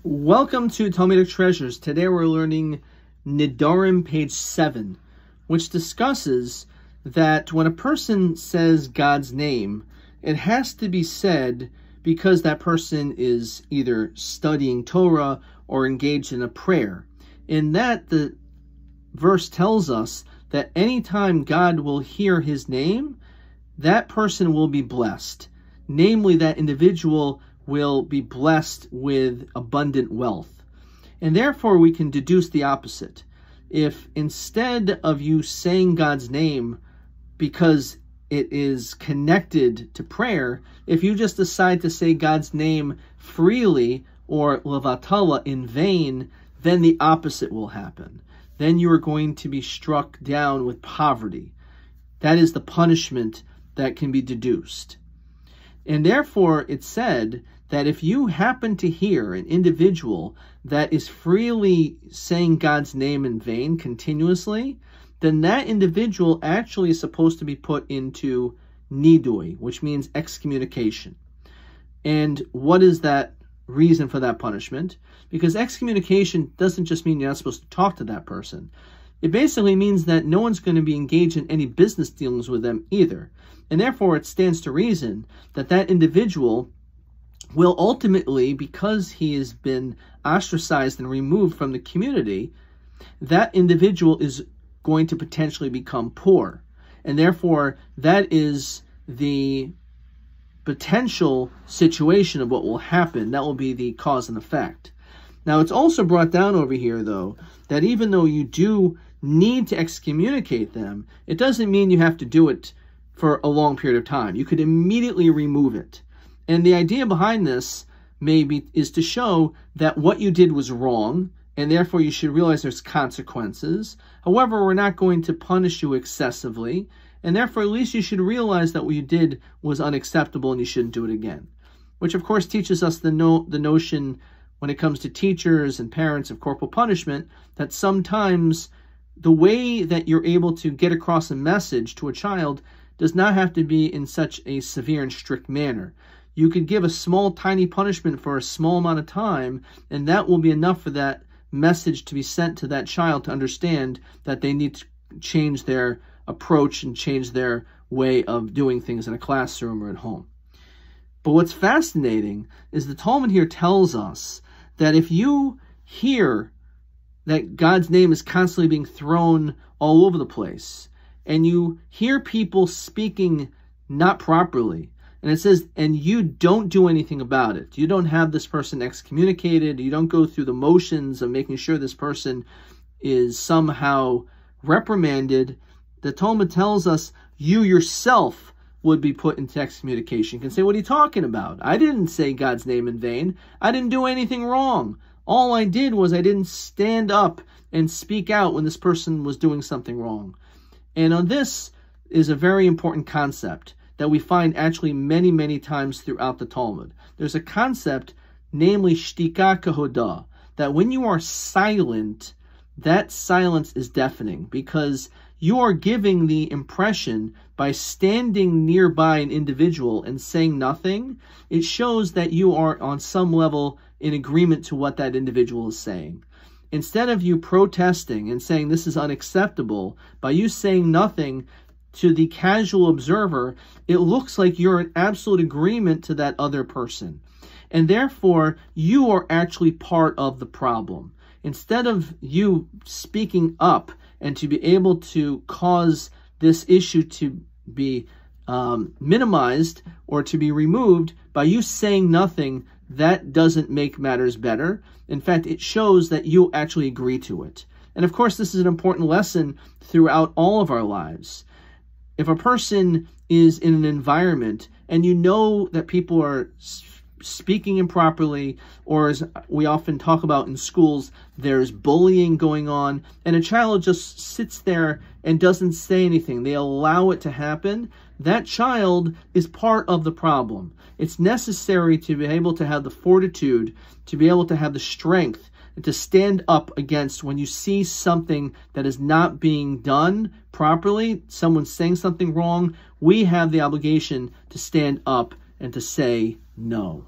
Welcome to Talmudic Treasures. Today we're learning Nedarim, page 7, which discusses that when a person says God's name, it has to be said because that person is either studying Torah or engaged in a prayer. In that, the verse tells us that anytime God will hear his name, that person will be blessed. Namely, that individual will be blessed with abundant wealth. And therefore, we can deduce the opposite. If instead of you saying God's name because it is connected to prayer, if you just decide to say God's name freely or levatala in vain, then the opposite will happen. Then you are going to be struck down with poverty. That is the punishment that can be deduced. And therefore, it's said that if you happen to hear an individual that is freely saying God's name in vain continuously, then that individual actually is supposed to be put into nidui, which means excommunication. And what is that reason for that punishment? Because excommunication doesn't just mean you're not supposed to talk to that person. It basically means that no one's going to be engaged in any business dealings with them either. And therefore, it stands to reason that that individual will ultimately, because he has been ostracized and removed from the community, that individual is going to potentially become poor. And therefore, that is the potential situation of what will happen. That will be the cause and effect. Now, it's also brought down over here, though, that even though you do need to excommunicate them, it doesn't mean you have to do it for a long period of time. You could immediately remove it. And the idea behind this maybe is to show that what you did was wrong, and therefore you should realize there's consequences. However, we're not going to punish you excessively, and therefore at least you should realize that what you did was unacceptable and you shouldn't do it again. Which of course teaches us the notion when it comes to teachers and parents of corporal punishment, that sometimes the way that you're able to get across a message to a child does not have to be in such a severe and strict manner. You could give a small, tiny punishment for a small amount of time, and that will be enough for that message to be sent to that child to understand that they need to change their approach and change their way of doing things in a classroom or at home. But what's fascinating is the Talmud here tells us that if you hear that God's name is constantly being thrown all over the place, and you hear people speaking not properly, and it says, and you don't do anything about it. You don't have this person excommunicated. You don't go through the motions of making sure this person is somehow reprimanded. The Talmud tells us you yourself would be put into excommunication. You can say, what are you talking about? I didn't say God's name in vain. I didn't do anything wrong. All I did was I didn't stand up and speak out when this person was doing something wrong. And on this is a very important concept that we find actually many, many times throughout the Talmud. There's a concept, namely shtika kahodah, that when you are silent, that silence is deafening, because you are giving the impression by standing nearby an individual and saying nothing, it shows that you are on some level in agreement to what that individual is saying. Instead of you protesting and saying this is unacceptable, by you saying nothing, to the casual observer, it looks like you're in absolute agreement to that other person. And therefore, you are actually part of the problem. Instead of you speaking up and to be able to cause this issue to be minimized or to be removed, by you saying nothing, that doesn't make matters better. In fact, it shows that you actually agree to it. And of course, this is an important lesson throughout all of our lives. If a person is in an environment and you know that people are speaking improperly, or as we often talk about in schools, there's bullying going on, and a child just sits there and doesn't say anything, they allow it to happen, that child is part of the problem. It's necessary to be able to have the fortitude, to be able to have the strength, and to stand up against when you see something that is not being done properly, someone's saying something wrong. We have the obligation to stand up and to say no.